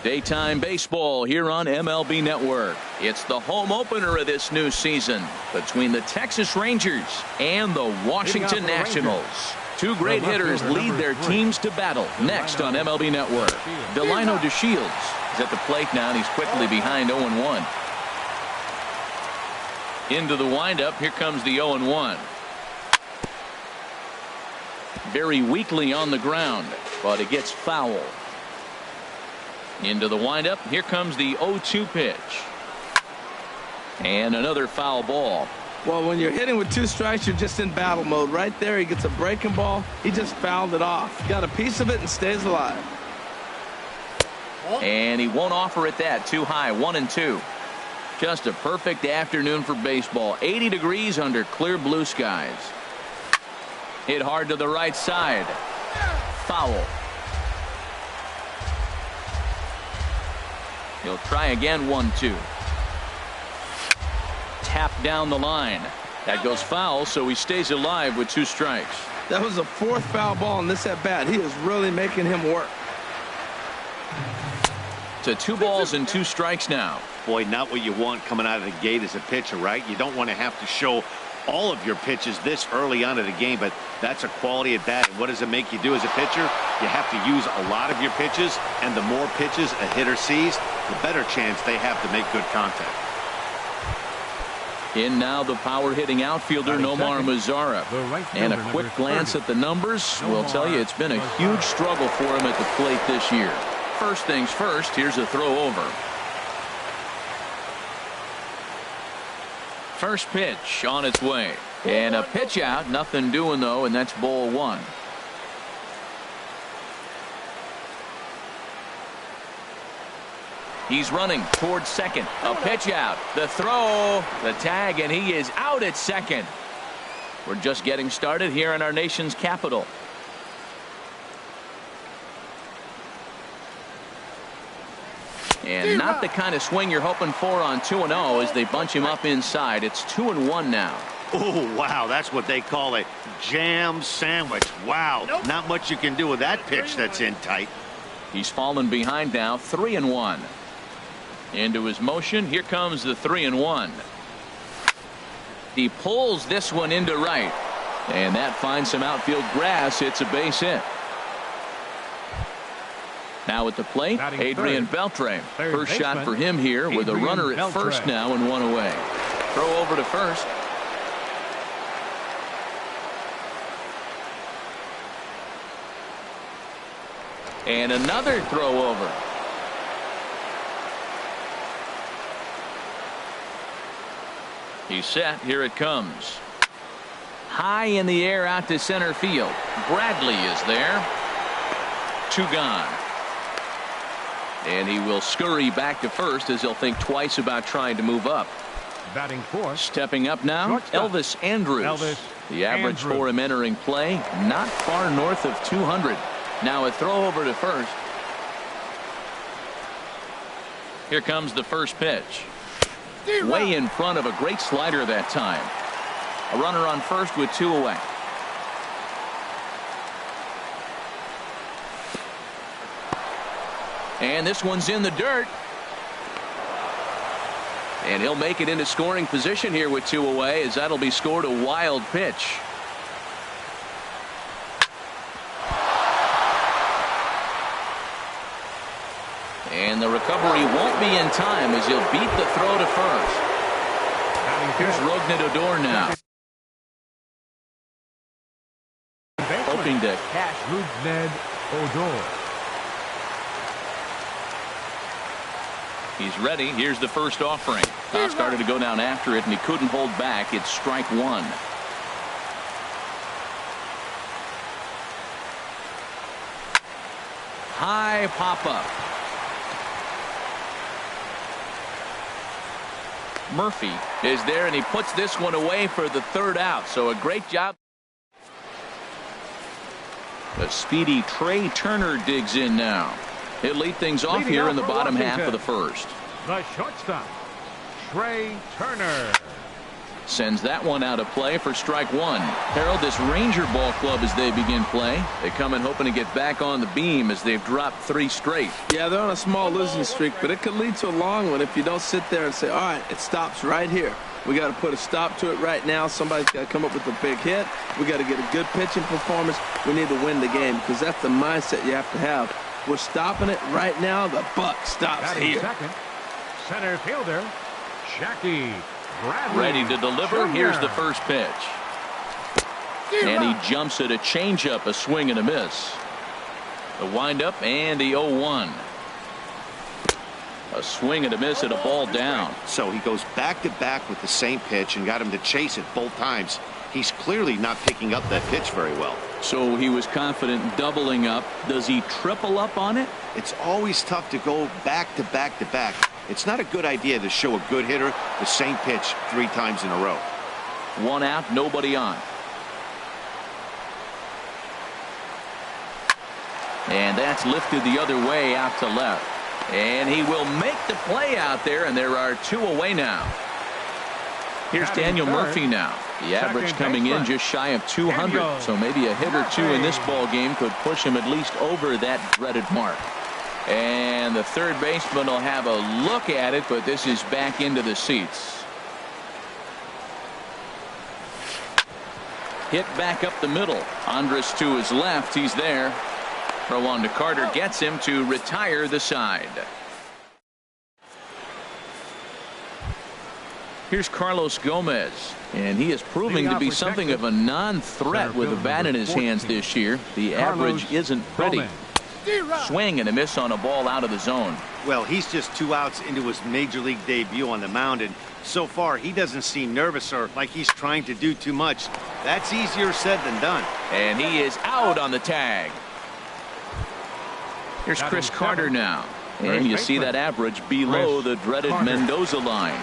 Daytime baseball here on MLB Network. It's the home opener of this new season between the Texas Rangers and the Washington Nationals. Two great hitters lead their teams to battle next on MLB Network. Delino DeShields is at the plate now, and he's quickly behind 0-1. Into the windup, here comes the 0-1. Very weakly on the ground, but it gets foul. Into the windup, here comes the 0-2 pitch. And another foul ball. Well, when you're hitting with two strikes, you're just in battle mode. Right there, he gets a breaking ball. He just fouled it off. Got a piece of it and stays alive. And he won't offer it that. Too high. 1-2. Just a perfect afternoon for baseball. 80 degrees under clear blue skies. Hit hard to the right side. Foul. He'll try again. 1-2. Tap down the line. That goes foul, so he stays alive with two strikes. That was the fourth foul ball in this at bat. He is really making him work. To 2 balls and 2 strikes now. Boy, not what you want coming out of the gate as a pitcher, right? You don't want to have to show all of your pitches this early on in the game, but that's a quality at bat. And what does it make you do as a pitcher? You have to use a lot of your pitches, and the more pitches a hitter sees, the better chance they have to make good contact. In now the power hitting outfielder Nomar Mazara. And a quick glance at the numbers will tell you it's been a huge struggle for him at the plate this year. First things first, here's a throw over. First pitch on its way. And a pitch out, nothing doing though, and that's ball 1. He's running towards second. A pitch out. The throw. The tag, and he is out at second. We're just getting started here in our nation's capital. And not the kind of swing you're hoping for on 2-0 as they bunch him up inside. It's 2-1 now. Oh, wow. That's what they call a jam sandwich. Wow. Not much you can do with that pitch that's in tight. He's fallen behind now. 3-1. Into his motion. Here comes the 3-1. He pulls this one into right. And that finds some outfield grass. It's a base hit. Now at the plate, Adrian Beltre. First shot for him here with a runner at first now and 1 away. Throw over to first. And another throw over. He's set. Here it comes. High in the air out to center field. Bradley is there. 2 gone. And he will scurry back to first as he'll think twice about trying to move up. Batting fourth. Stepping up now, Elvis Andrus. The average for him entering play, not far north of 200. Now a throw over to first. Here comes the first pitch. Way in front of a great slider that time. A runner on first with 2 away. And this one's in the dirt. And he'll make it into scoring position here with 2 away, as that'll be scored a wild pitch. And the recovery won't be in time as he'll beat the throw to first. Here's Rougned Odor now. Hoping to catch Rougned Odor. He's ready. Here's the first offering. Started to go down after it, and he couldn't hold back. It's strike 1. High pop-up. Murphy is there, and he puts this one away for the 3rd out. So a great job. The speedy Trey Turner digs in now. He'll lead things off here in the bottom half of the first. The shortstop, Trey Turner. Sends that one out of play for strike one. Harold, this Ranger ball club as they begin play. They come in hoping to get back on the beam as they've dropped 3 straight. Yeah, they're on a small losing streak, but it could lead to a long one if you don't sit there and say, all right, it stops right here. We got to put a stop to it right now. Somebody's got to come up with a big hit. We got to get a good pitching performance. We need to win the game because that's the mindset you have to have. We're stopping it right now. The buck stops here. Second, center fielder, Jackie Bradley. Ready to deliver. Jr. Here's the first pitch. And he jumps at a changeup, a swing and a miss. The windup and the 0-1. A swing and a miss at a ball down. So he goes back-to-back with the same pitch and got him to chase it both times. He's clearly not picking up that pitch very well. So he was confident doubling up. Does he triple up on it? It's always tough to go back-to-back-to-back. It's not a good idea to show a good hitter the same pitch 3 times in a row. 1 out, nobody on. And that's lifted the other way out to left. And he will make the play out there, and there are 2 away now. Here's Daniel Murphy now. The average coming in just shy of 200, so maybe a hit or 2 in this ball game could push him at least over that dreaded mark. And the third baseman will have a look at it, but this is back into the seats. Hit back up the middle. Andrus to his left. He's there. Throw on to Carter gets him to retire the side. Here's Carlos Gomez, and he is proving to be something of a non-threat with a bat in his hands this year. The average isn't pretty. Swing and a miss on a ball out of the zone. Well, he's just 2 outs into his major league debut on the mound, and so far he doesn't seem nervous or like he's trying to do too much. That's easier said than done. And he is out on the tag. Here's Chris Carter now, and you see that average below the dreaded Mendoza line.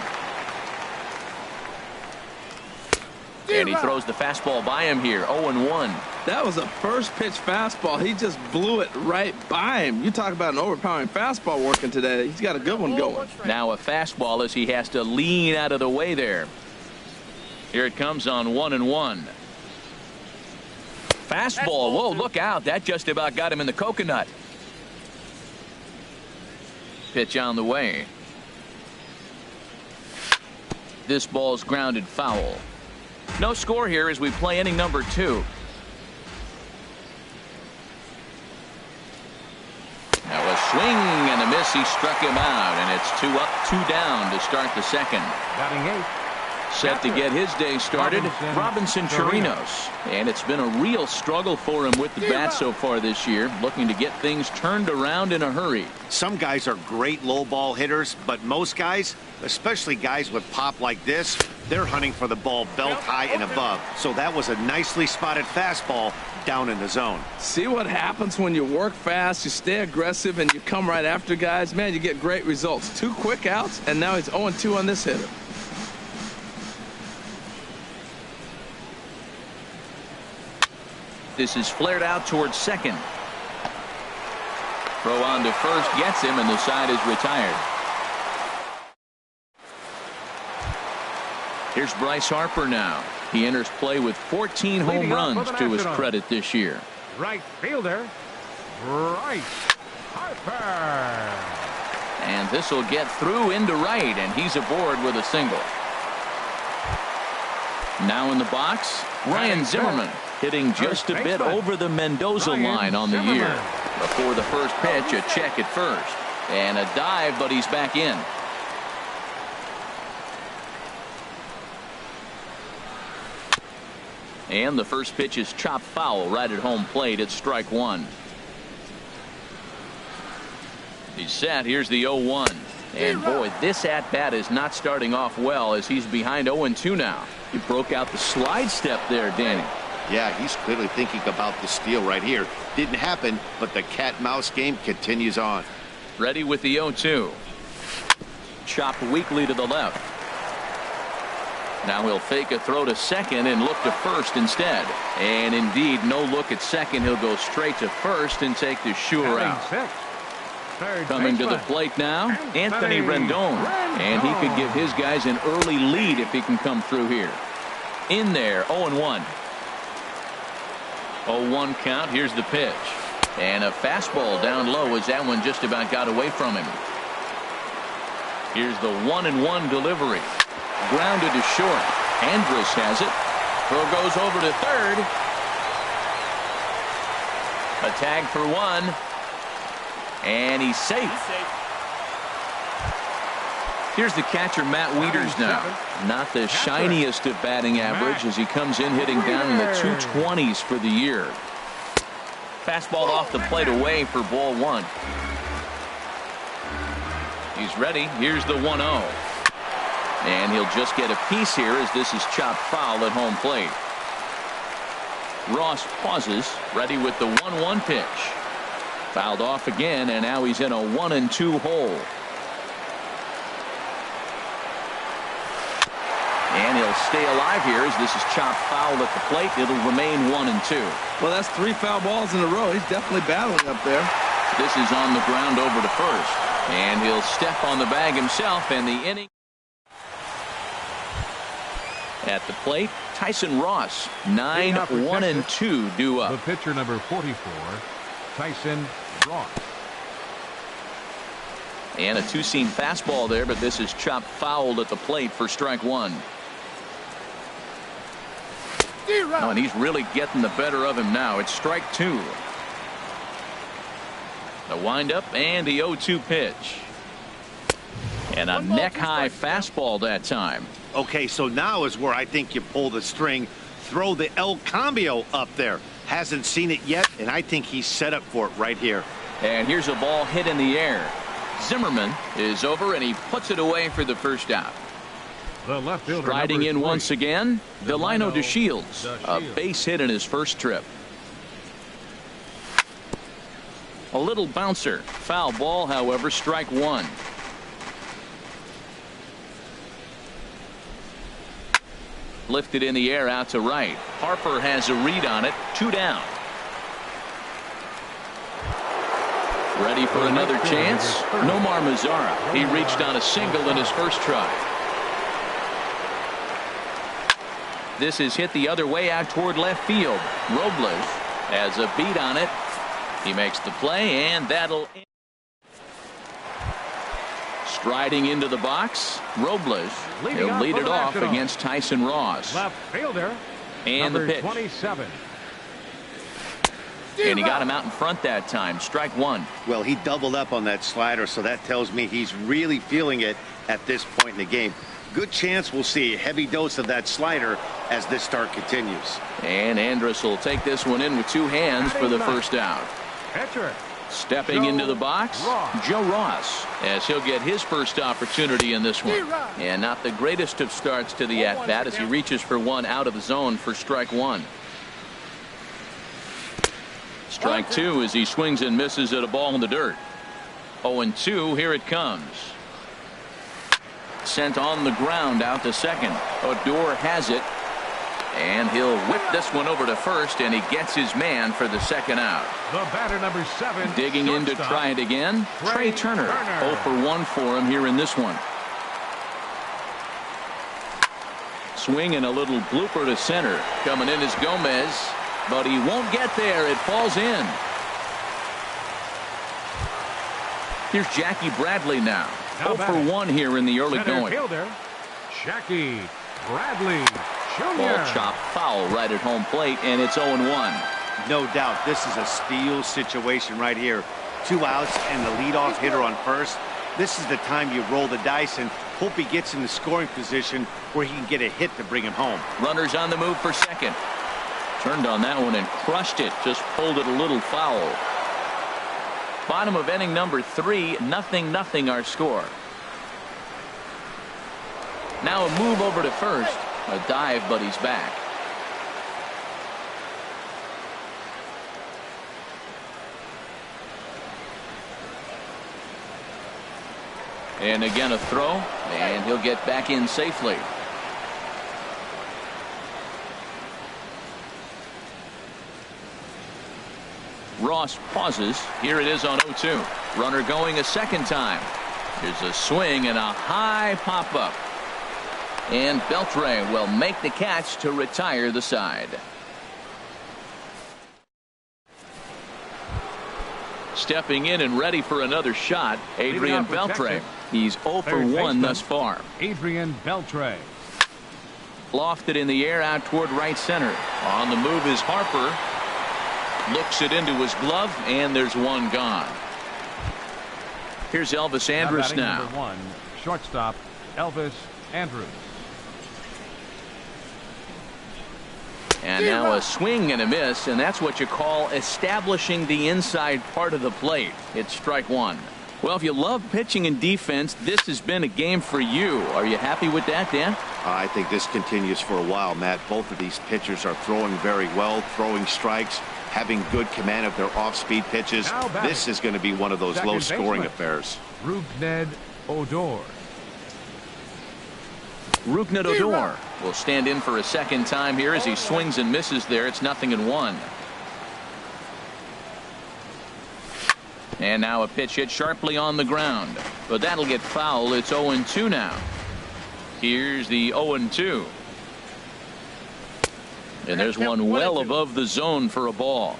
And he throws the fastball by him here. 0-1. That was a first pitch fastball. He just blew it right by him. You talk about an overpowering fastball working today. He's got a good one going. Now a fastball as he has to lean out of the way there. Here it comes on 1-1. Fastball. Whoa, look out. That just about got him in the coconut. Pitch on the way. This ball's grounded foul. No score here as we play inning number 2. Now a swing and a miss. He struck him out, and it's 2 up, 2 down to start the second. Batting 8. Set to get his day started, Robinson Chirinos. And it's been a real struggle for him with the bat so far this year, looking to get things turned around in a hurry. Some guys are great low ball hitters, but most guys, especially guys with pop like this, they're hunting for the ball belt high and above. So that was a nicely spotted fastball down in the zone. See what happens when you work fast, you stay aggressive, and you come right after guys. Man, you get great results. 2 quick outs, and now he's 0-2 on this hitter. This is flared out towards second. Throw on to first gets him, and the side is retired. Here's Bryce Harper now. He enters play with 14 home runs to his credit this year. Right fielder, Bryce Harper. And this will get through into right, and he's aboard with a single. Now in the box, Ryan Zimmerman, hitting just a bit over the Mendoza line on the year. Before the first pitch, a check at first. And a dive, but he's back in. And the first pitch is chopped foul right at home plate at strike 1. He's set. Here's the 0-1. And boy, this at-bat is not starting off well as he's behind 0-2 now. He broke out the slide step there, Danny. Yeah, he's clearly thinking about the steal right here. Didn't happen, but the cat-mouse game continues on. Ready with the 0-2. Chopped weakly to the left. Now he'll fake a throw to second and look to first instead. And indeed, no look at second. He'll go straight to first and take the sure out. Coming to the plate now, Anthony Rendon. And he could give his guys an early lead if he can come through here. In there, 0-1. 0-1 count. Here's the pitch. And a fastball down low as that one just about got away from him. Here's the 1-1 delivery. Grounded to short. Andrus has it. Throw goes over to third. A tag for one. And he's safe. Here's the catcher, Matt Wieters now. Not the shiniest of batting average as he comes in hitting down in the 220s for the year. Fastball off the plate away for ball one. He's ready. Here's the 1-0. And he'll just get a piece here as this is chopped foul at home plate. Ross pauses, ready with the 1-1 pitch. Fouled off again, and now he's in a 1-2 hole. And he'll stay alive here as this is chopped foul at the plate. It'll remain 1-2. Well, that's 3 foul balls in a row. He's definitely battling up there. This is on the ground over to first. And he'll step on the bag himself, and the inning. At the plate, Tyson Ross, 9-1-2 due up. The pitcher number 44, Tyson Ross. And a two-seam fastball there, but this is chopped fouled at the plate for strike one. Oh, and he's really getting the better of him now. It's strike two. The windup and the 0-2 pitch. And a neck-high fastball that time. Okay, so now is where I think you pull the string. Throw the El Cambio up there. Hasn't seen it yet, and I think he's set up for it right here. And here's a ball hit in the air. Zimmerman is over, and he puts it away for the first out. The left fielder, striding in 3, once again, Delino DeShields. A base hit in his first trip. A little bouncer. Foul ball, however, strike one. Lifted in the air out to right. Harper has a read on it. 2 down. Ready for another chance? Nomar Mazara. He reached on a single in his first try. This is hit the other way out toward left field. Robles has a beat on it. He makes the play, and that'll. Striding into the box, Robles. He'll lead it off against Tyson Ross. Left fielder. And the pitch. 27. And he got him out in front that time. Strike one. Well, he doubled up on that slider, so that tells me he's really feeling it at this point in the game. Good chance we'll see a heavy dose of that slider as this start continues. And Andrus will take this one in with 2 hands for the first out. Pitcher. Stepping into the box, Joe Ross, as he'll get his first opportunity in this one. And not the greatest of starts to the at-bat as he reaches for one out of the zone for strike one. Strike two as he swings and misses at a ball in the dirt. 0-2, here it comes. Sent on the ground out to second. Odor has it. And he'll whip this one over to first, and he gets his man for the second out. The batter number 7. Digging in to try it again. Trey Turner. 0 for 1 for him here in this one. Swing and a little blooper to center. Coming in is Gomez, but he won't get there. It falls in. Here's Jackie Bradley now. 0 for 1 here in the early going. Fielder, Jackie Bradley. Ball chopped foul right at home plate, and it's 0-1. No doubt this is a steal situation right here. 2 outs and the leadoff hitter on first. This is the time you roll the dice and hope he gets in the scoring position where he can get a hit to bring him home. Runners on the move for second. Turned on that one and crushed it. Just pulled it a little foul. Bottom of inning number 3, 0-0 our score. Now a move over to first. A dive, but he's back. And again a throw, and he'll get back in safely. Ross pauses. Here it is on 0-2. Runner going a second time. Here's a swing and a high pop-up. And Beltre will make the catch to retire the side. Stepping in and ready for another shot, Adrian Beltre. He's 0 for 1 thus far. Adrian Beltre. Lofted in the air out toward right center. On the move is Harper. Looks it into his glove, and there's one gone. Here's Elvis Andrus now. Number 1, shortstop Elvis Andrus. And now a swing and a miss, and that's what you call establishing the inside part of the plate. It's strike one. Well, if you love pitching and defense, this has been a game for you. Are you happy with that, Dan? I think this continues for a while, Matt. Both of these pitchers are throwing very well, throwing strikes, having good command of their off-speed pitches. This is going to be one of those low-scoring affairs. Rougned Odor. Rougned Odor will stand in for a second time here as he swings and misses there. It's 0-1. And now a pitch hit sharply on the ground, but that'll get foul. It's 0-2 now. Here's the 0-2. And there's one well above the zone for a ball.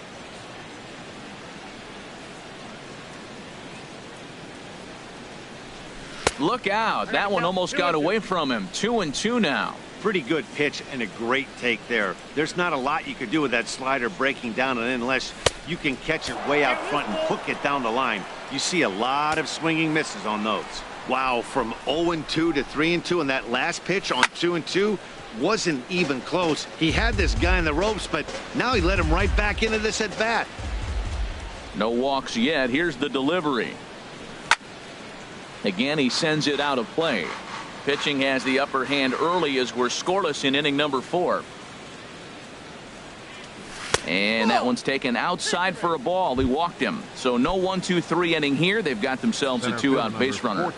Look out. That one almost got away from him. 2-2 now. Pretty good pitch and a great take there. There's not a lot you could do with that slider breaking down, and unless you can catch it way out front and hook it down the line, you see a lot of swinging misses on those. Wow, from 0-2 to 3-2, and that last pitch on 2-2 wasn't even close. He had this guy in the ropes, but now he let him right back into this at bat. No walks yet. Here's the delivery. Again, he sends it out of play. Pitching has the upper hand early as we're scoreless in inning number 4. And that one's taken outside for a ball. He walked him. So no 1-2-3 inning here. They've got themselves a 2-out base runner.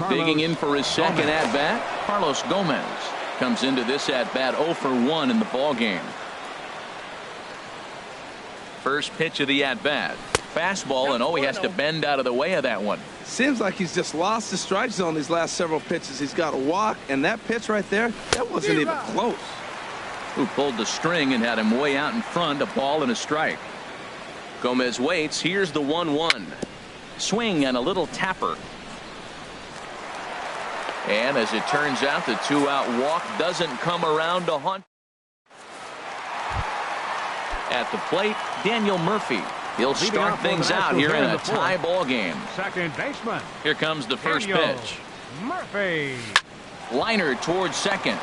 Digging in for his second at-bat, Carlos Gomez comes into this at-bat 0 for 1 in the ball game. First pitch of the at-bat. Fastball, and he has to bend out of the way of that one. Seems like he's just lost the strike zone these last several pitches. He's got a walk, and that pitch right there, that wasn't even close. Who pulled the string and had him way out in front, a ball and a strike. Gomez waits. Here's the 1-1. Swing and a little tapper. And as it turns out, the 2-out walk doesn't come around to haunt. At the plate, Daniel Murphy. He'll start things out here in a tie ball game. Second baseman. Here comes the first pitch. Murphy. Liner towards second.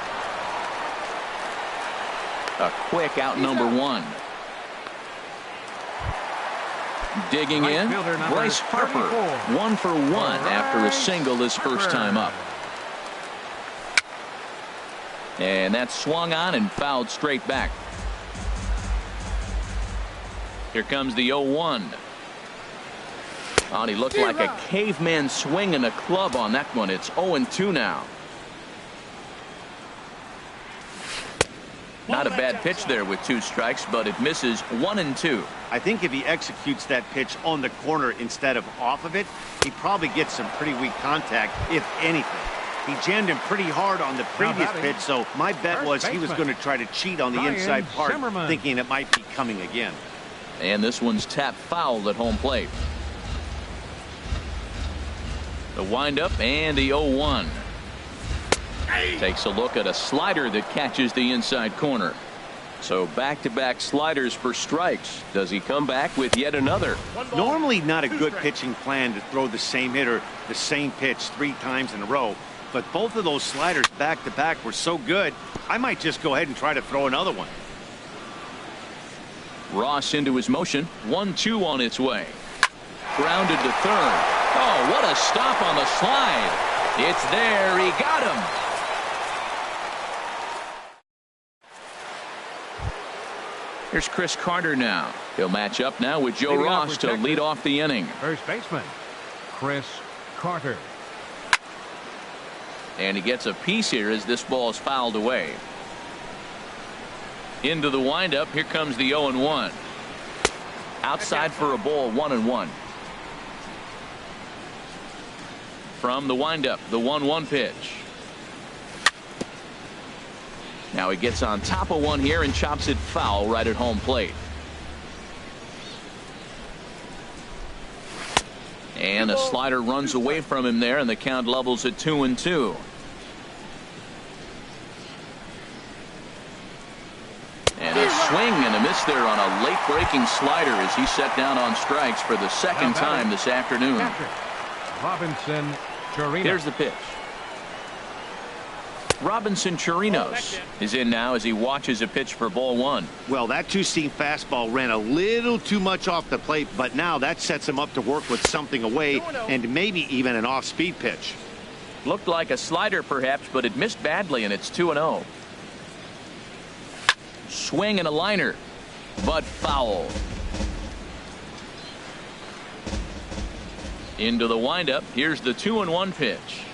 A quick out number 1. Digging in, Bryce Harper. 1 for 1 after a single his first time up. And that's swung on and fouled straight back. Here comes the 0-1. Oh, he looked like a caveman swinging a club on that one. It's 0-2 now. Not a bad pitch there with 2 strikes, but it misses 1-2. I think if he executes that pitch on the corner instead of off of it, he probably gets some pretty weak contact, if anything. He jammed him pretty hard on the previous pitch, so my bet was he was going to try to cheat on the inside part, thinking it might be coming again. And this one's tapped foul at home plate. The windup and the 0-1. Takes a look at a slider that catches the inside corner. So back-to-back sliders for strikes. Does he come back with yet another? Normally not a good pitching plan to throw the same hitter the same pitch 3 times in a row. But both of those sliders back-to-back were so good, I might just go ahead and try to throw another one. Ross into his motion. 1-2 on its way. Grounded to third. Oh, what a stop on the slide. It's there. He got him. Here's Chris Carter now. He'll match up now with Joe Ross to lead off the inning. First baseman, Chris Carter. And he gets a piece here as this ball is fouled away. Into the windup. Here comes the 0-1. Outside for a ball, 1-1. From the windup, the 1-1 pitch. Now he gets on top of one here and chops it foul right at home plate. And a slider runs away from him there, and the count levels at 2-2. And a swing and a miss there on a late breaking slider as he set down on strikes for the second time this afternoon. Robinson Chirinos. Here's the pitch. Robinson Chirinos is in now as he watches a pitch for ball 1. Well, that two-seam fastball ran a little too much off the plate, but now that sets him up to work with something away and maybe even an off-speed pitch. Looked like a slider perhaps, but it missed badly, and it's 2-0. Swing and a liner, but foul. Into the windup. Here's the 2-1 pitch.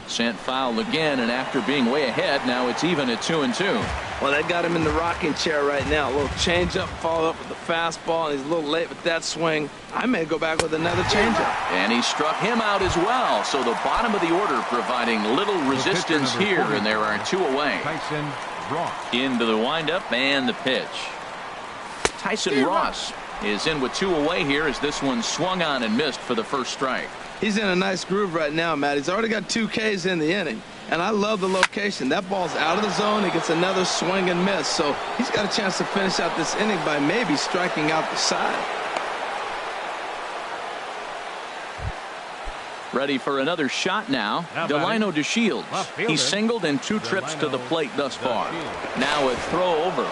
Sent foul again, and after being way ahead, now it's even at 2-2. Well, that got him in the rocking chair right now. A little changeup, followed up with the fastball, and he's a little late with that swing. I may go back with another changeup. And he struck him out as well. So the bottom of the order providing little resistance here, and there are 2 away. Tyson Ross. Into the windup and the pitch. Tyson Ross is in with 2 away here as this one swung on and missed for the first strike. He's in a nice groove right now, Matt. He's already got 2 Ks in the inning, and I love the location. That ball's out of the zone. He gets another swing and miss, so he's got a chance to finish out this inning by maybe striking out the side. Ready for another shot now. Delino DeShields. He's singled in 2 trips to the plate thus far. Now a throw over.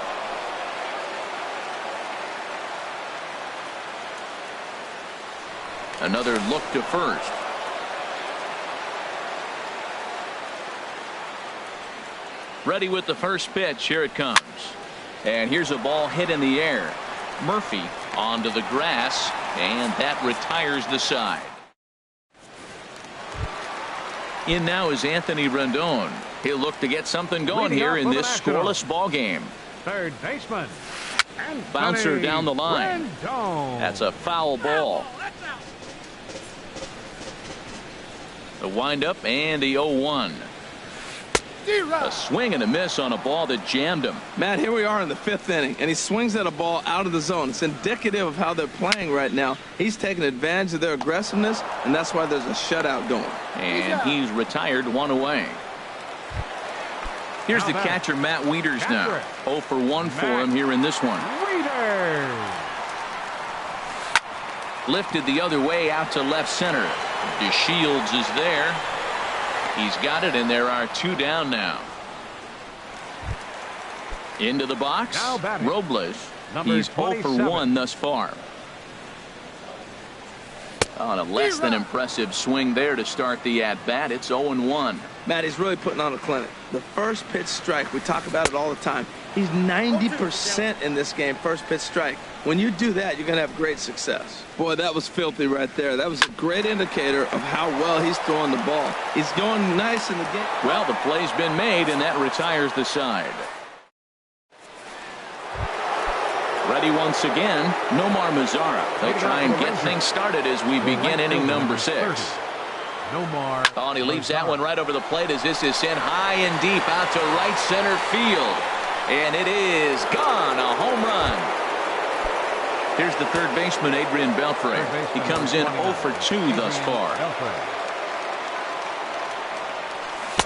Another look to first. Ready with the first pitch. Here it comes. And here's a ball hit in the air. Murphy onto the grass, and that retires the side. In now is Anthony Rendon. He'll look to get something going here in this scoreless ball game. Third baseman. Bouncer down the line. Rendon. That's a foul ball. The windup and the 0-1. A swing and a miss on a ball that jammed him. Matt, here we are in the 5th inning, and he swings at a ball out of the zone. It's indicative of how they're playing right now. He's taking advantage of their aggressiveness, and that's why there's a shutout going. And he's retired 1 away. Here's the catcher, Matt Wieters now. 0 for 1 for him here in this one. Wieters. Lifted the other way out to left center. DeShields is there. He's got it, and there are 2 down now. Into the box. Robles. He's 0 for 1 thus far. On a less than impressive swing there to start the at-bat. It's 0-1. Matt, he's really putting on a clinic. The first pitch strike, we talk about it all the time. He's 90% in this game, first pitch strike. When you do that, you're going to have great success. Boy, that was filthy right there. That was a great indicator of how well he's throwing the ball. He's going nice in the game. Well, the play's been made, and that retires the side. Ready once again, Nomar Mazara. They'll try and get things started as we begin inning number 6. Nomar. Oh, and he leaves that one right over the plate as this is sent high and deep out to right center field. And it is gone, a home run. Here's the third baseman, Adrian Beltre. He comes in 0 for 2 thus far.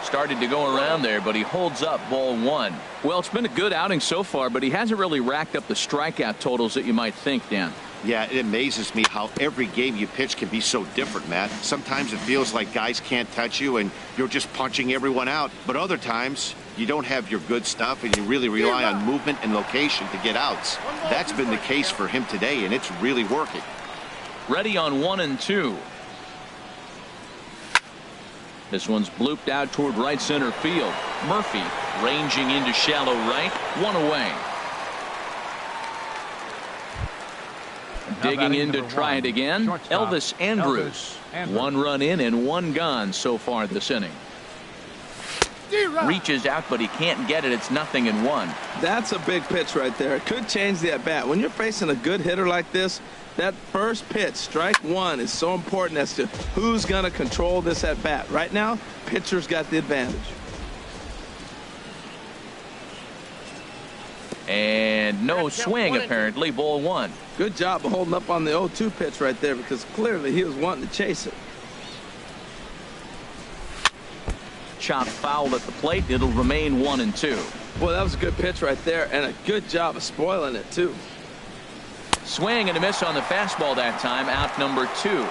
Started to go around there, but he holds up ball 1. Well, it's been a good outing so far, but he hasn't really racked up the strikeout totals that you might think, Dan. Yeah, it amazes me how every game you pitch can be so different, Matt. Sometimes it feels like guys can't touch you and you're just punching everyone out. But other times you don't have your good stuff and you really rely on movement and location to get outs. That's been the case for him today, and it's really working. Ready on 1 and 2. This one's blooped out toward right center field. Murphy ranging into shallow right. 1 away. Digging in to try it again. Elvis Andrus. 1 run in and 1 gone so far this inning. Reaches out, but he can't get it. It's 0-1. That's a big pitch right there. It could change the at-bat. When you're facing a good hitter like this, that first pitch, strike one, is so important as to who's going to control this at-bat. Right now, pitcher's got the advantage. And no swing, apparently. Ball 1. Good job of holding up on the 0-2 pitch right there, because clearly he was wanting to chase it. Chopped foul at the plate. It'll remain 1-2. Boy, that was a good pitch right there, and a good job of spoiling it, too. Swing and a miss on the fastball that time. Out number 2.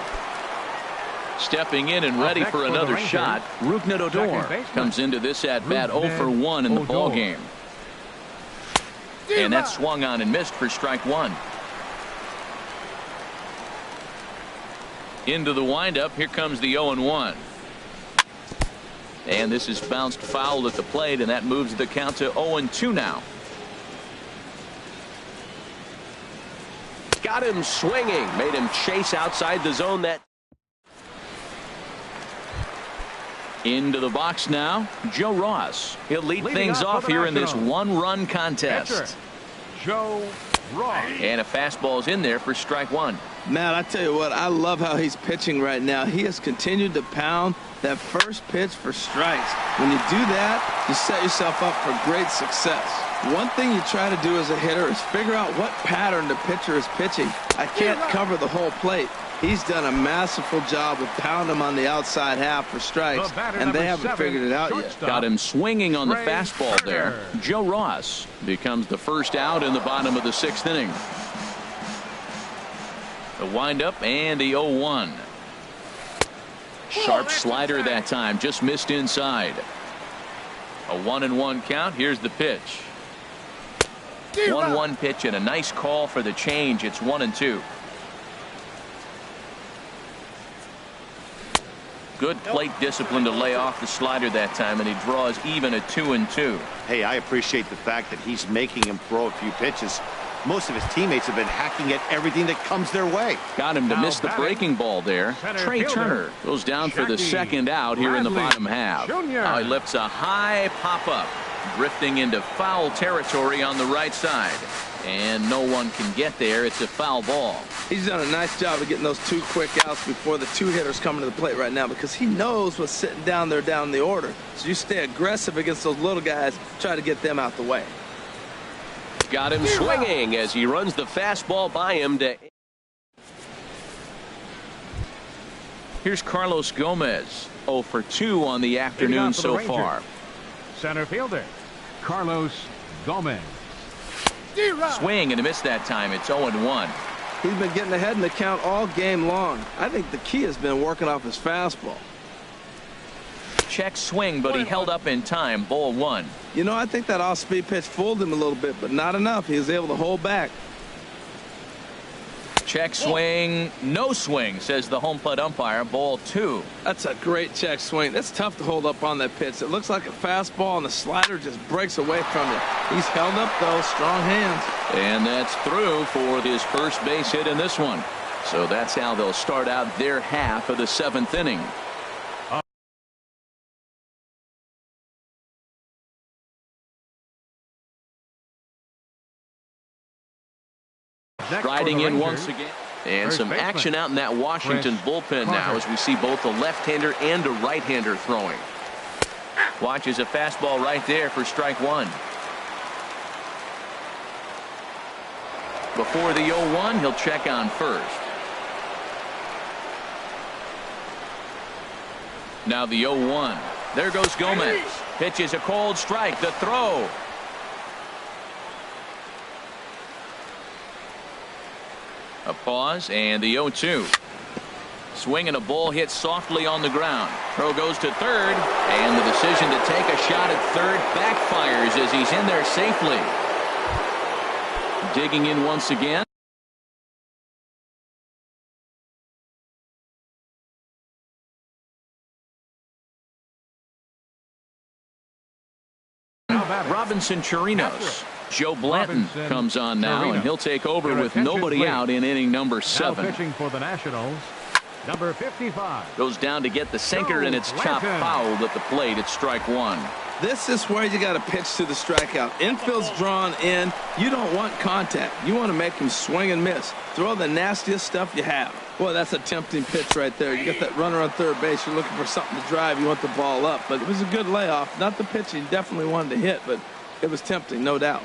Stepping in and ready for another shot. Rougned Odor comes into this at-bat 0 for 1 in the ball game. And that swung on and missed for strike 1. Into the windup. Here comes the 0-1. And this is bounced foul at the plate, and that moves the count to 0-2 now. Got him swinging. Made him chase outside the zone. That into the box now, Joe Ross. He'll lead things off here in this one-run contest. Joe Ross. And a fastball's in there for strike 1. Man, I tell you what, I love how he's pitching right now. He has continued to pound that first pitch for strikes. When you do that, you set yourself up for great success. One thing you try to do as a hitter is figure out what pattern the pitcher is pitching. I can't cover the whole plate. He's done a masterful job of pounding him on the outside half for strikes, and they haven't figured it out yet. Got him swinging on the fastball there. Joe Ross becomes the first out in the bottom of the 6th inning. The windup and the 0-1. Sharp slider that time, just missed inside. A 1-1 count. Here's the pitch. 1-1 pitch and a nice call for the change. It's 1-2. Good plate discipline to lay off the slider that time, and he draws even at 2-2. Hey, I appreciate the fact that he's making him throw a few pitches. Most of his teammates have been hacking at everything that comes their way. Got him to miss the breaking ball there. Trey Turner goes down for the second out here in the bottom half. Now he lifts a high pop-up, drifting into foul territory on the right side. And no one can get there. It's a foul ball. He's done a nice job of getting those 2 quick outs before the 2 hitters coming to the plate right now, because he knows what's sitting down there down the order. So you stay aggressive against those little guys, try to get them out the way. got him swinging as he runs the fastball by him to. Here's Carlos Gomez, 0 for 2 on the afternoon so far. Center fielder Carlos Gomez. Swing and a miss that time. It's 0-1. He's been getting ahead in the count all game long. I think the key has been working off his fastball. Check swing, but he held up in time. Ball 1. You know, I think that off-speed pitch fooled him a little bit, but not enough. He was able to hold back. Check swing, no swing, says the home plate umpire. Ball 2. That's a great check swing. That's tough to hold up on that pitch. It looks like a fastball, and the slider just breaks away from it. He's held up, though. Strong hands. And that's through for his first base hit in this one. So that's how they'll start out their half of the 7th inning. Riding in once again. And some action out in that Washington bullpen now as we see both a left-hander and a right-hander throwing. Watches a fastball right there for strike 1. Before the 0-1, he'll check on first. Now the 0-1. There goes Gomez. Pitches a cold strike. The throw. A pause and the 0-2. Swing and a ball hit softly on the ground. Throw goes to third, and the decision to take a shot at third backfires as he's in there safely. Digging in once again. Robinson Chirinos. Joe Blanton comes on now, and he'll take over with nobody out in inning number 7. Now pitching for the Nationals, number 55. Goes down to get the sinker, and it's chopped foul at the plate. It's strike 1. This is where you got to pitch to the strikeout. Infield's drawn in. You don't want contact. You want to make him swing and miss. Throw the nastiest stuff you have. Boy, that's a tempting pitch right there. You got that runner on third base. You're looking for something to drive. You want the ball up. But it was a good layoff. Not the pitch he definitely wanted to hit, but it was tempting, no doubt.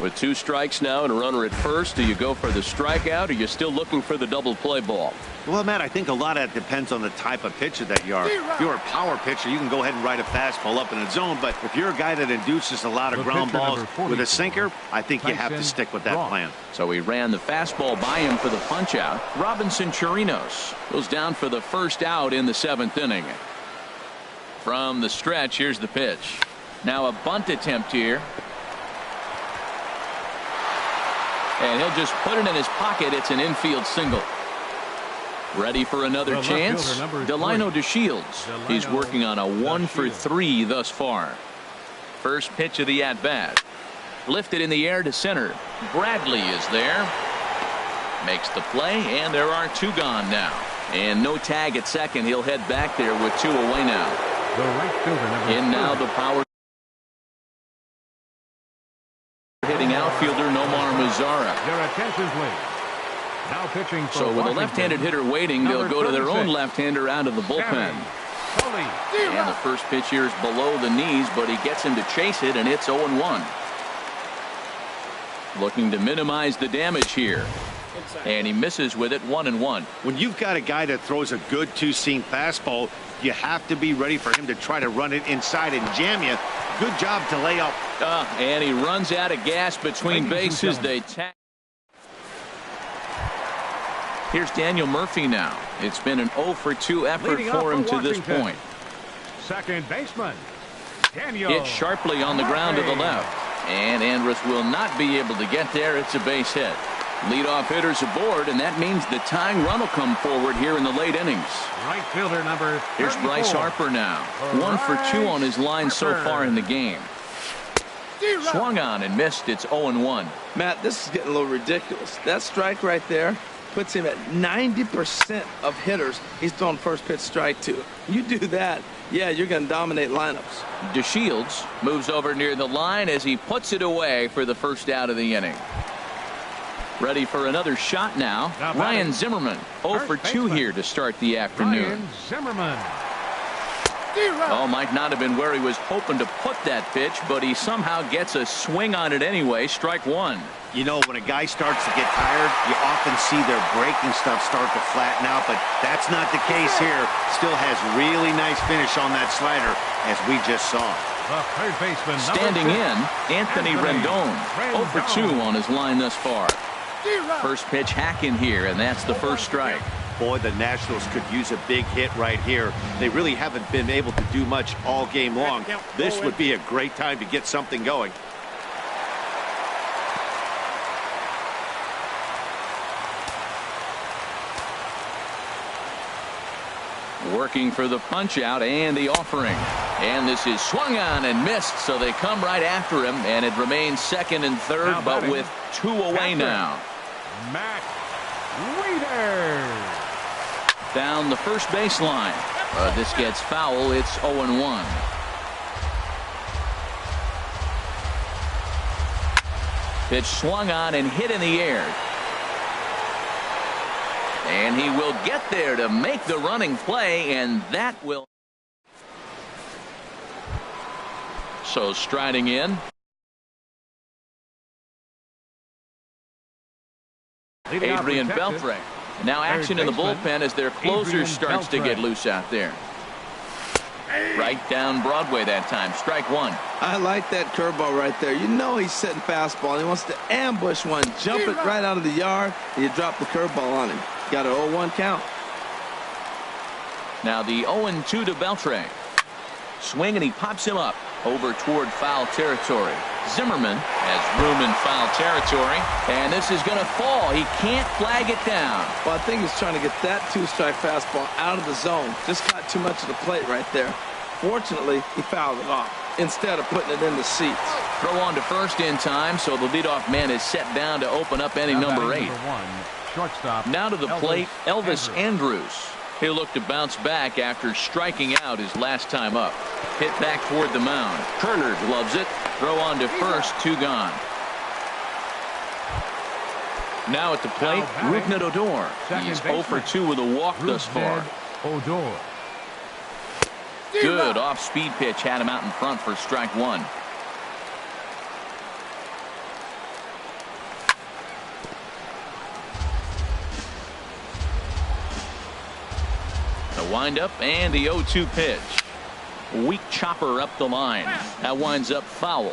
With 2 strikes now and a runner at first, do you go for the strikeout, or are you still looking for the double play ball? Well, Matt, I think a lot of that depends on the type of pitcher that you are. If you're a power pitcher, you can go ahead and ride a fastball up in the zone. But if you're a guy that induces a lot of ground balls with a sinker, I think you have to stick with that plan. So he ran the fastball by him for the punch out. Robinson Chirinos goes down for the first out in the 7th inning. From the stretch, here's the pitch. Now a bunt attempt here. And he'll just put it in his pocket. It's an infield single. Ready for another chance. Delino DeShields. He's working on a 1 for 3 thus far. First pitch of the at-bat. Lifted in the air to center. Bradley is there. Makes the play, and there are 2 gone now. And no tag at second. He'll head back there with 2 away now. In now the power hitting outfielder Nomar Mazara. Your attention, please. Now pitching for so with a left-handed hitter waiting, they'll go to their own left-hander out of the bullpen. And the first pitch here is below the knees, but he gets him to chase it, and it's 0-1. Looking to minimize the damage here. And he misses with it, 1-1. When you've got a guy that throws a good 2-seam fastball, you have to be ready for him to try to run it inside and jam you. Good job to lay up. And he runs out of gas between bases. They tag. Here's Daniel Murphy now. It's been an 0 for 2 effort for him to this point. Second baseman Daniel. Hit sharply on the ground to the left. And Andrus will not be able to get there. It's a base hit. Leadoff hitters aboard, and that means the tying run will come forward here in the late innings. Right fielder number 34. Here's Bryce Harper now. 1 for 2 on his line so far in the game. Swung on and missed. It's 0-1. Matt, this is getting a little ridiculous. That strike right there puts him at 90% of hitters he's thrown first pitch strike to. You do that, yeah, you're going to dominate lineups. DeShields moves over near the line as he puts it away for the first out of the inning. Ready for another shot now. Ryan Zimmerman 0 for 2 here to start the afternoon. Ryan Zimmerman. Oh, might not have been where he was hoping to put that pitch, but he somehow gets a swing on it anyway. Strike 1. You know, when a guy starts to get tired, you often see their breaking stuff start to flatten out, but that's not the case here. Still has really nice finish on that slider, as we just saw. The third baseman standing in, Anthony Rendon. 0 for 2 on his line thus far. First pitch hack in here, and that's the first strike. Boy, the Nationals could use a big hit right here. They really haven't been able to do much all game long. This would be a great time to get something going. Working for the punch out and the offering. And this is swung on and missed, so they come right after him, and it remains second and third, but with 2 away now. Matt Wieters. Down the first baseline. This gets foul. It's 0-1. Pitch swung on and hit in the air. And he will get there to make the running play, and that will. So striding in. Adrian Beltre. Now action in the bullpen as their closer starts to get loose out there. Right down Broadway that time. Strike 1. I like that curveball right there. You know he's sitting fastball, and he wants to ambush one, jump it right out of the yard, and you drop the curveball on him. Got an 0-1 count. Now the 0-2 to Beltre. Swing, and he pops him up over toward foul territory. Zimmerman has room in foul territory, and this is going to fall. He can't flag it down. Well, I think he's trying to get that 2-strike fastball out of the zone. Just got too much of the plate right there. Fortunately, he fouled it off instead of putting it in the seats. Throw on to first in time, so the leadoff man is set down to open up inning number 8. Shortstop. Now to the plate, Elvis Andrus. He'll look to bounce back after striking out his last time up. Hit back toward the mound. Turner gloves it. Throw on to first. 2 gone. Now at the plate, Odor. He's 0 for 2 with a walk thus far. Odor. Good off-speed pitch had him out in front for strike 1. The windup and the 0-2 pitch. Weak chopper up the line. That winds up foul.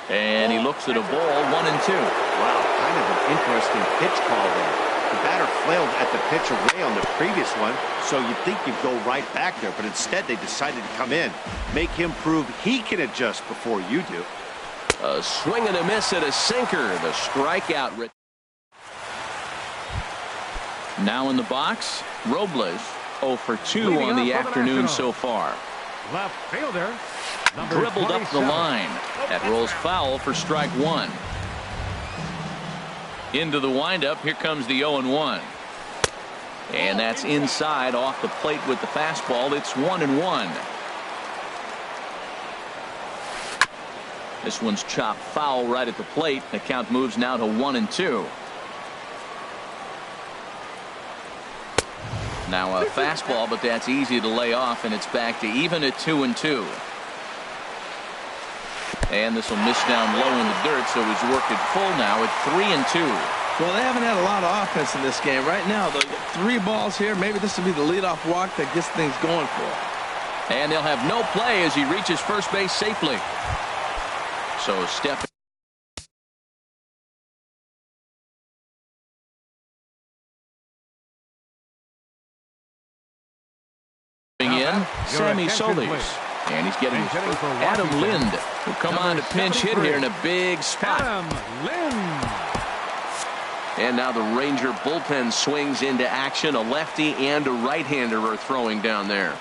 And he looks at a ball, 1-2. Wow, kind of an interesting pitch call there. The batter flailed at the pitch away on the previous one, so you'd think you'd go right back there, but instead they decided to come in, make him prove he can adjust before you do. A swing and a miss at a sinker. The strikeout. Now in the box, Robles 0 for 2 on the afternoon so far. Left fielder. Dribbled up the line. That rolls foul for strike 1. Into the windup. Here comes the 0-1. And that's inside off the plate with the fastball. It's 1-1. This one's chopped foul right at the plate. The count moves now to 1-2. Now a fastball, but that's easy to lay off, and it's back to even at 2-2. And this will miss down low in the dirt, so he's worked it full now at 3-2. Well, they haven't had a lot of offense in this game. Right now, they'll get 3 balls here. Maybe this will be the leadoff walk that gets things going for him. And they'll have no play as he reaches first base safely. So step in, Sammy Solis. And he's getting Adam Lind, who come on to pinch hit here in a big spot. Adam Lind. And now the Ranger bullpen swings into action. A lefty and a right-hander are throwing down there.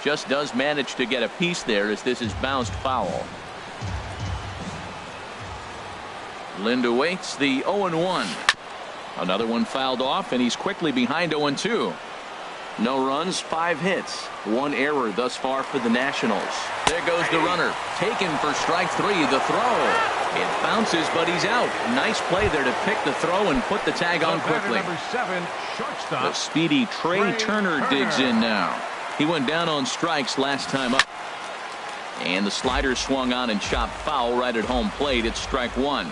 Just does manage to get a piece there as this is bounced foul. Lind awaits the 0-1. Another one fouled off, and he's quickly behind 0-2. No runs, 5 hits, 1 error thus far for the Nationals. There goes the runner, taken for strike 3. The throw, it bounces, but he's out. Nice play there to pick the throw and put the tag on quickly. Number 7, shortstop. The speedy Trey Turner digs in now. He went down on strikes last time up. And the slider swung on and chopped foul right at home plate. It's strike 1.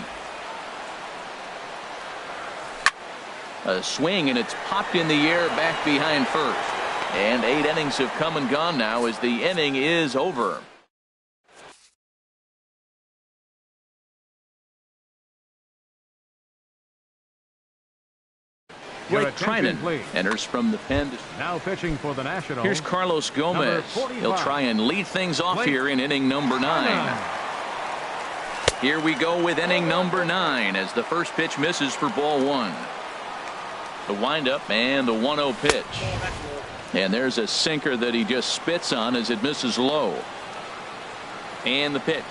A swing, and it's popped in the air back behind first. And 8 innings have come and gone now as the inning is over. Blake Trinan enters from the pen. Now pitching for the Nationals. Here's Carlos Gomez. He'll try and lead things off here in inning number 9. Here we go with inning number 9 as the first pitch misses for ball 1. The windup and the 1-0 pitch. And there's a sinker that he just spits on as it misses low. And the pitch.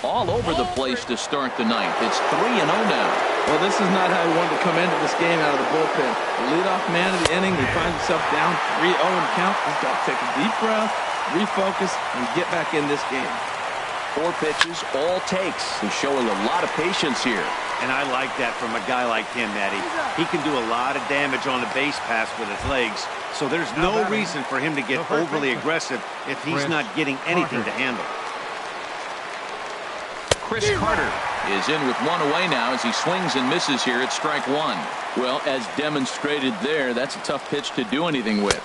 All over the place to start the 9th. It's 3-0 now. Well, this is not how he wanted to come into this game out of the bullpen. The leadoff man of the inning, he finds himself down 3-0 in count. He's got to take a deep breath, refocus, and get back in this game. 4 pitches, all takes. He's showing a lot of patience here. And I like that from a guy like him, Matty. He can do a lot of damage on a base pass with his legs, so there's no reason for him to get overly aggressive if he's not getting anything to handle. Chris Carter is in with 1 away now as he swings and misses here at strike 1. Well, as demonstrated there, that's a tough pitch to do anything with.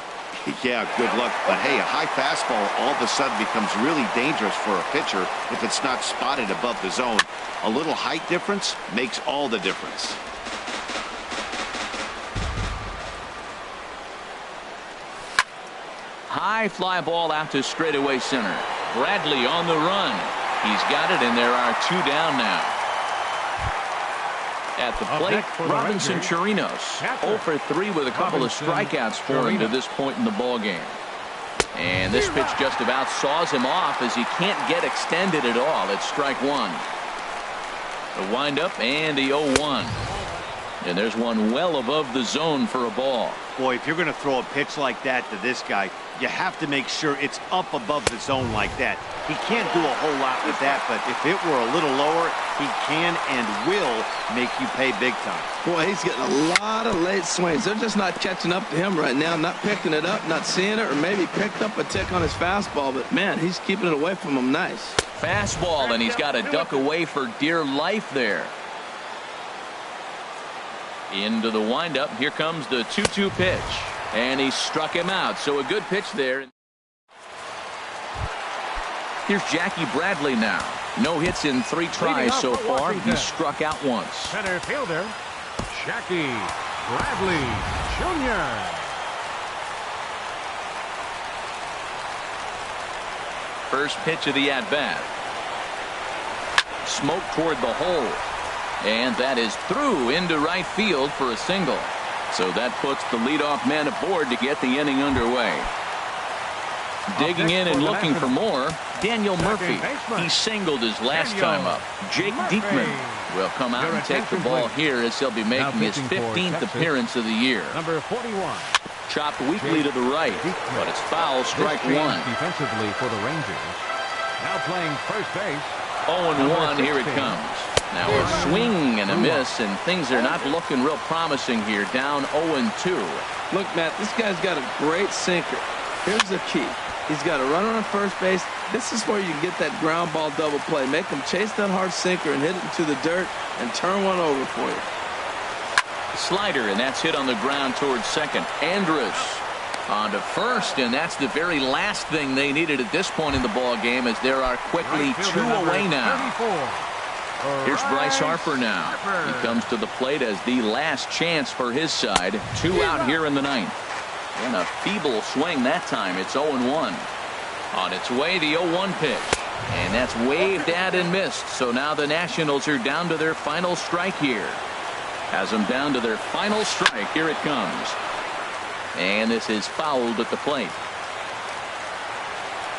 Yeah, good luck. But hey, a high fastball all of a sudden becomes really dangerous for a pitcher if it's not spotted above the zone. A little height difference makes all the difference. High fly ball out to straightaway center. Bradley on the run. He's got it, and there are 2 down now. At the plate, Robinson Chirinos 0 for 3 with a couple of strikeouts for him to this point in the ball game. And this pitch just about saws him off as he can't get extended at all. It's strike 1. The windup and the 0-1. And there's one well above the zone for a ball. Boy, if you're going to throw a pitch like that to this guy, you have to make sure it's up above the zone like that. He can't do a whole lot with that, but if it were a little lower, he can and will make you pay big time. Boy, he's getting a lot of late swings. They're just not catching up to him right now, not picking it up, not seeing it, or maybe picked up a tick on his fastball, but man, he's keeping it away from him nice. Fastball, and he's got to duck away for dear life there. Into the windup. Here comes the 2-2 pitch. And he struck him out. So a good pitch there. Here's Jackie Bradley now. No hits in 3 tries so far. He struck out once. Center fielder, Jackie Bradley Jr. First pitch of the at-bat. Smoke toward the hole. And that is through into right field for a single. So that puts the leadoff man aboard to get the inning underway. Digging in and looking for more, Daniel Murphy. He singled his last time up. Jake Diekman will come out and take the ball here as he'll be making his 15th appearance of the year. Number 41. Chopped weakly to the right, but it's foul, strike one. Defensively for the Rangers. Now playing first base. 0-1, here it comes. Now a swing and a miss, and things are not looking real promising here. Down 0-2. Look, Matt, this guy's got a great sinker. Here's the key. He's got a runner on first base. This is where you can get that ground ball double play. Make him chase that hard sinker and hit it into the dirt and turn one over for you. Slider, and that's hit on the ground towards second. Andrus on to first, and that's the very last thing they needed at this point in the ball game, as there are quickly 2 away now. Here's Bryce Harper now. He comes to the plate as the last chance for his side. 2 out here in the 9th. And a feeble swing that time. It's 0-1. On its way, the 0-1 pitch. And that's waved at and missed. So now the Nationals are down to their final strike here. Has them down to their final strike. Here it comes. And this is fouled at the plate.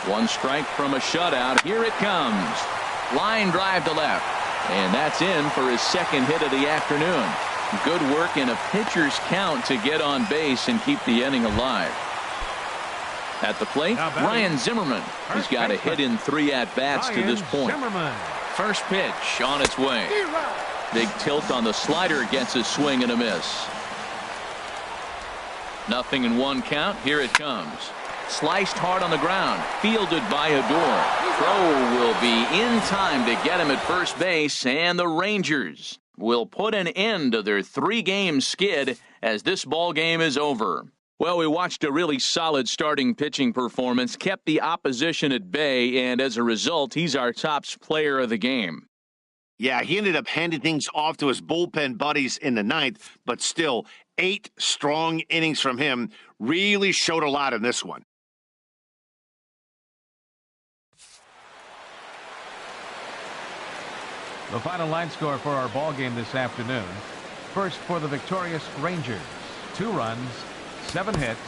1 strike from a shutout. Here it comes. Line drive to left. And that's in for his 2nd hit of the afternoon. Good work in a pitcher's count to get on base and keep the inning alive. At the plate, Ryan Zimmerman. He's got a hit in 3 at-bats to this point. First pitch on its way. Big tilt on the slider against a swing and a miss. 0-1 count. Here it comes. Sliced hard on the ground. Fielded by Odor. Throw will be in time to get him at first base, and the Rangers will put an end to their 3-game skid as this ball game is over. Well, we watched a really solid starting pitching performance, kept the opposition at bay, and as a result, he's our top player of the game. Yeah, he ended up handing things off to his bullpen buddies in the 9th, but still, 8 strong innings from him really showed a lot in this one. The final line score for our ball game this afternoon. First for the victorious Rangers. 2 runs, 7 hits,